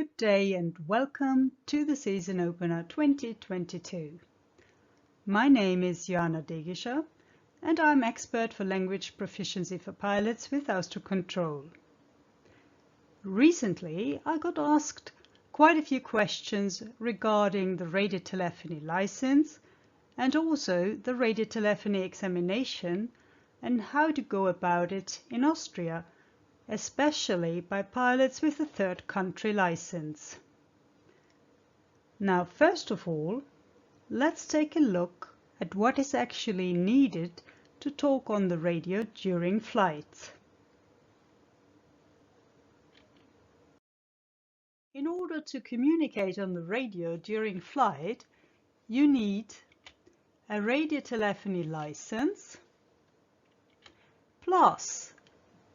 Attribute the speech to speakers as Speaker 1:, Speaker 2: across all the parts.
Speaker 1: Good day and welcome to the Season Opener 2022. My name is Joanna Degischer and I'm expert for language proficiency for pilots with Astrocontrol. Recently, I got asked quite a few questions regarding the radiotelephony license and also the radiotelephony examination and how to go about it in Austria, especially by pilots with a third country license. Now, first of all, let's take a look at what is actually needed to talk on the radio during flight. In order to communicate on the radio during flight, you need a radiotelephony license plus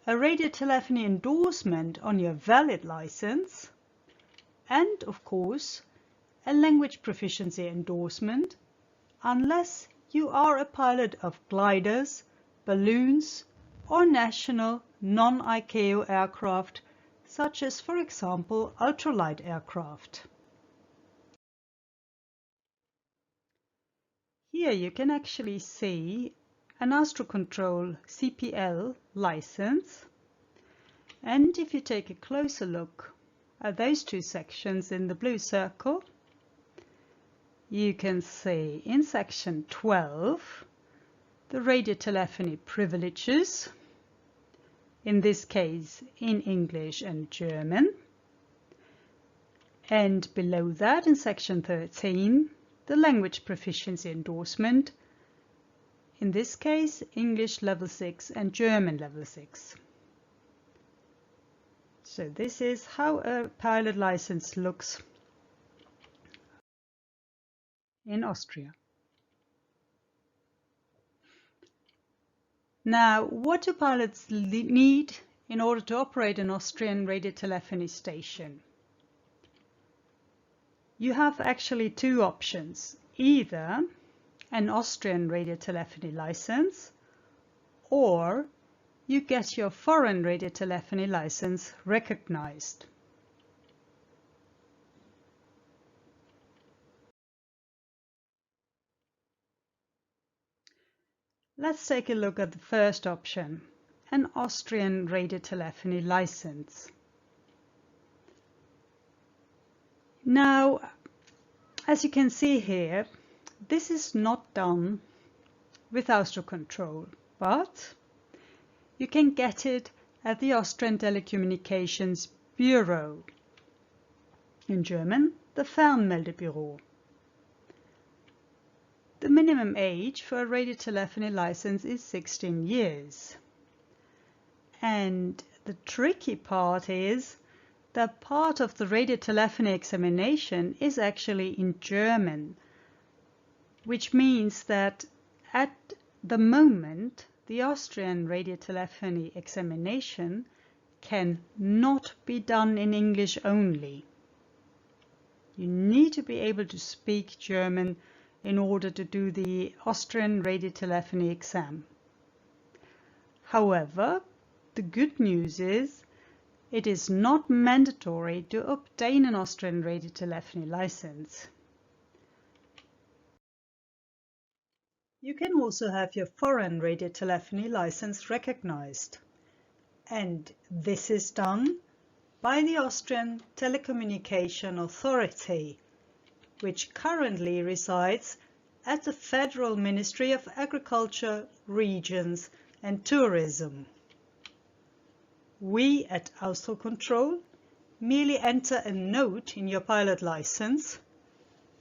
Speaker 1: a radiotelephony endorsement on your valid license, and of course a language proficiency endorsement unless you are a pilot of gliders, balloons or national non-ICAO aircraft such as, for example, ultralight aircraft. Here you can actually see an Astrocontrol CPL license, and if you take a closer look at those two sections in the blue circle, you can see in section 12 the radiotelephony privileges, in this case in English and German, and below that in section 13 the language proficiency endorsement, in this case English level 6 and German level 6. So this is how a pilot license looks in Austria. Now, what do pilots need in order to operate an Austrian radiotelephony station? You have actually two options: either an Austrian radiotelephony license, or you get your foreign radiotelephony license recognized. Let's take a look at the first option, an Austrian radiotelephony license. Now, as you can see here, this is not done with Astrocontrol, but you can get it at the Austrian Telecommunications Bureau, in German, the Fernmeldebüro. The minimum age for a radiotelephony license is 16 years. And the tricky part is that part of the radiotelephony examination is actually in German, which means that at the moment the Austrian radiotelephony examination can not be done in English only. You need to be able to speak German in order to do the Austrian radiotelephony exam. However, the good news is it is not mandatory to obtain an Austrian radiotelephony license. You can also have your foreign radiotelephony license recognized, and this is done by the Austrian Telecommunication Authority, which currently resides at the Federal Ministry of Agriculture, Regions and Tourism. We at Astrocontrol merely enter a note in your pilot license,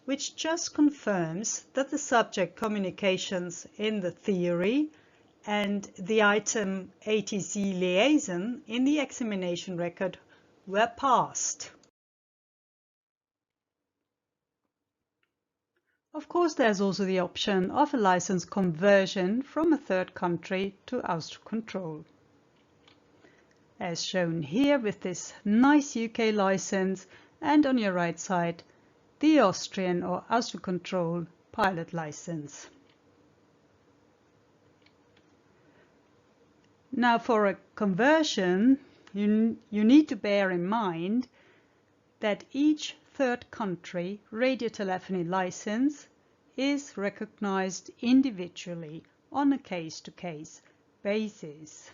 Speaker 1: which just confirms that the subject communications in the theory and the item ATC liaison in the examination record were passed. Of course, there's also the option of a license conversion from a third country to Astrocontrol, as shown here with this nice UK license, and on your right side the Austrian or Astrocontrol pilot license. Now, for a conversion, you need to bear in mind that each third country radiotelephony license is recognized individually on a case-to-case basis.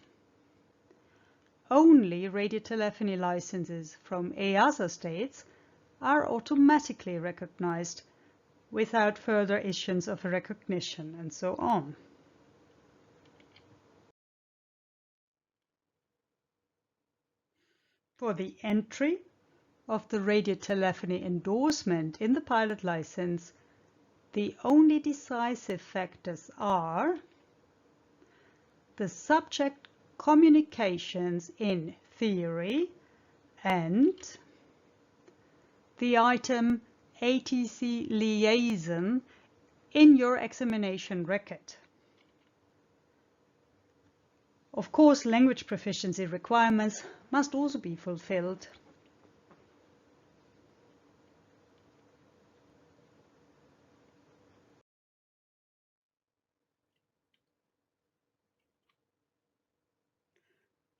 Speaker 1: Only radiotelephony licenses from EASA states are automatically recognized without further issuance of a recognition, and so on. For the entry of the radiotelephony endorsement in the pilot license, the only decisive factors are the subject communications in theory and the item ATC liaison in your examination record. Of course, language proficiency requirements must also be fulfilled.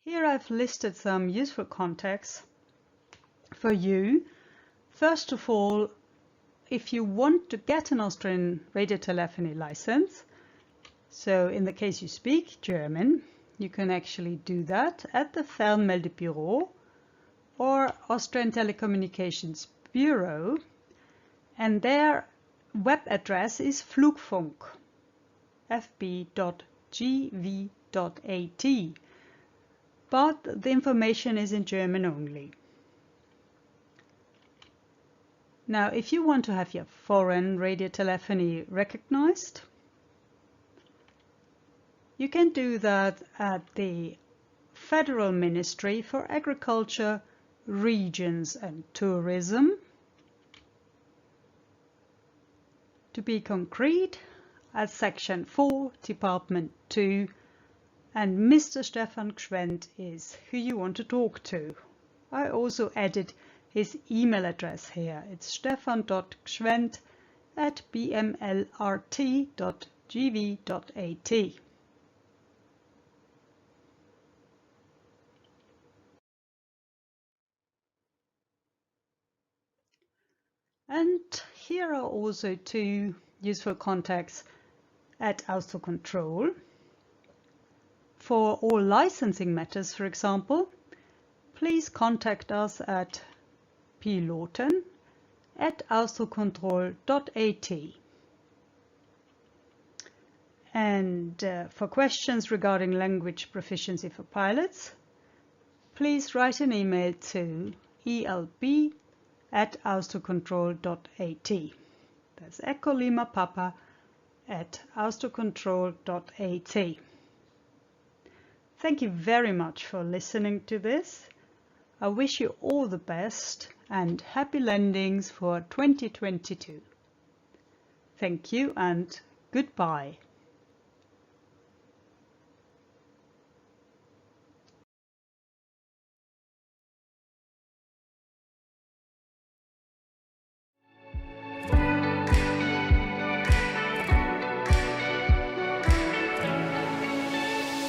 Speaker 1: Here I've listed some useful contacts for you. First of all, if you want to get an Austrian radiotelephony license, so in the case you speak German, you can actually do that at the Fernmeldebüro or Austrian Telecommunications Bureau, and their web address is flugfunk, fb.gv.at. But the information is in German only. Now, if you want to have your foreign radiotelephony recognized, you can do that at the Federal Ministry for Agriculture, Regions and Tourism. To be concrete, at Section 4, Department 2, and Mr. Stefan Gschwendt is who you want to talk to. I also added his email address here. It's stefan.gschwendt@bmlrt.gv.at. And here are also two useful contacts at Astrocontrol. For all licensing matters, for example, please contact us at piloten@astrocontrol.at. And for questions regarding language proficiency for pilots, please write an email to elb@astrocontrol.at. That's Echo Lima Papa @astrocontrol.at. Thank you very much for listening to this. I wish you all the best and happy landings for 2022. Thank you and goodbye.